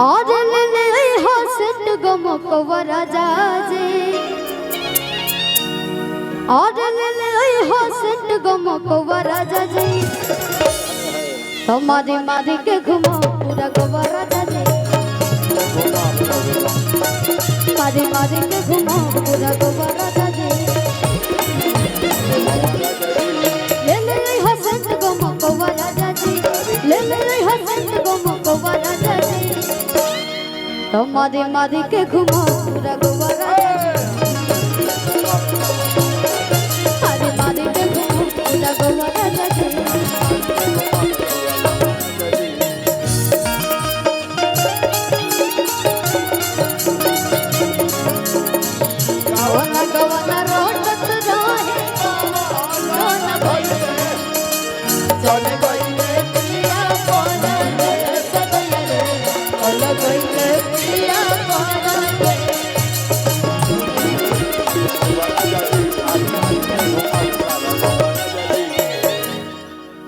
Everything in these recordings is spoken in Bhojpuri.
और ले हसत गमकवा राजा जी और ले हसत गमकवा राजा जी हमारी मारी के घुमा पूरा गोवा राजा जी मारी मारी के घुमा पूरा गोवा राजा जी ले हसत गमकवा राजा जी ले हसत गमकवा राजा जी मारी के घुमा पूरा गोवा राजा मारी के घुमा पूरा गोवा राजा जी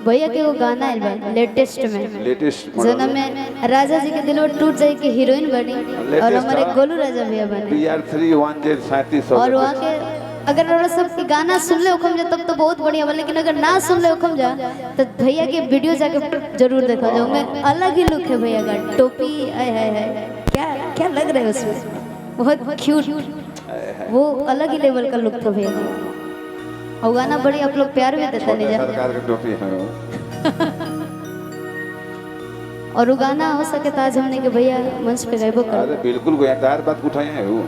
भैया के वो गाना है लेटेस्ट में जना में राजा जी के दिल में टूट जाए कि हीरोइन बनी और हमारे गोलू राजा भैया बने और वहाँ के अगर सब गाना सुन ले ओखम जा तब तो बहुत बढ़िया बा लेकिन अगर ना सुन ले ओखम जा तो भैया के वीडियो जाके जरूर देखा जाओ में अलग ही लुक है भैया का टोपी आय हाय हाय क्या क्या लग रहा है उसमें बहुत क्यूट वो अलग ही लेवल का लुक था भैया और गाना बड़ी आप लोग प्यार भी देते नहीं जा सरकार की टोपी है और वो गाना हो सके तो आज हमने के भैया मंच पे गायबो कर अरे बिल्कुल कोई तार बात उठाए हैं वो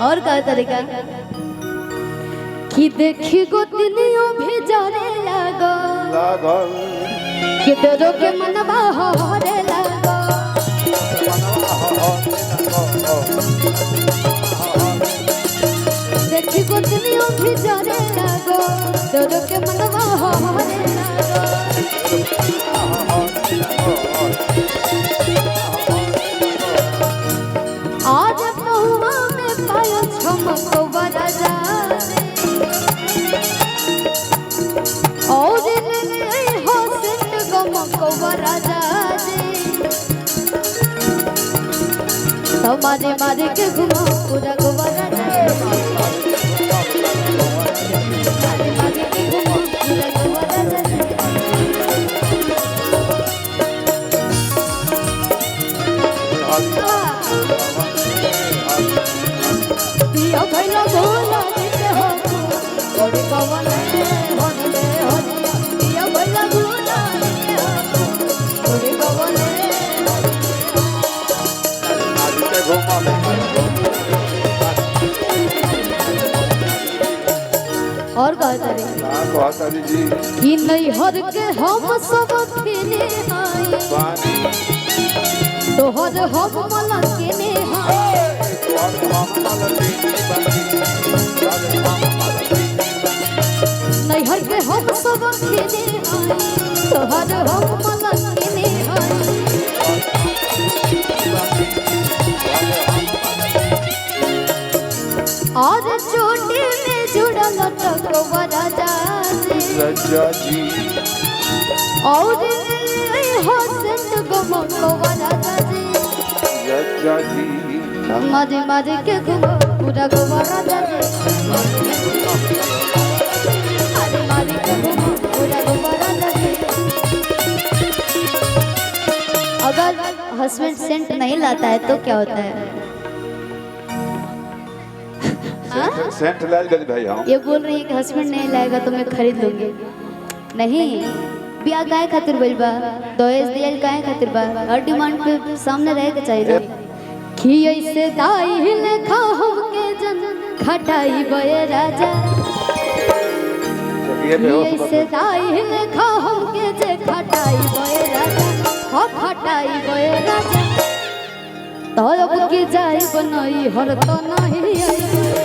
और का तरीका कि देखी गो दिनियो भी जाने लगो कि डरो के मनवा होरे लगो देखी गो दिनियो भी जाने लगो डरो के मनवा होरे लगो आज बहुआ में पायो छमकवा राजा और ले हसत गमकवा राजा मारे मारे के घुमा पूरा गोवा राजा मारे मारे के घुमा पूरा गोवा राजा पिया भैया भोला देते हो बड़ी पवन होने होनिया पिया भैया भोला देते हो बड़ी पवन और कहता रे जी कि नहीं हर के हम सब खेले हाय तोहर हम मला केने हाय नहीं हर के हम सब खेले हाय तोहर हम मला केने हाय और चोटी में जुड़ा लटकवा राजा जी और हसत गमकवा राजा जी मारे मारे के घुमा पूरा गोवा राजा जी मारे मारे के घुमा पूरा गोवा राजा जी अगर हस्बैंड सेंट नहीं लाता है तो क्या होता है सेंट लाल गज भाई हम ये बोल रही है कि हस्बैंड नहीं लाएगा तो मैं खरीद लूंगी नहीं बिया काहे खातिर बोल बा दहेज दिया काहे खातिर बा हर डिमांड पे सामने रहे के चाहिए कि ऐसे दाई लेखा हमके जन खटाई बय राजा ऐसे दाई लेखा हमके जे खटाई बय राजा हो खटाई बय राजा तो अब के जाई बनई हर तो नहीं आई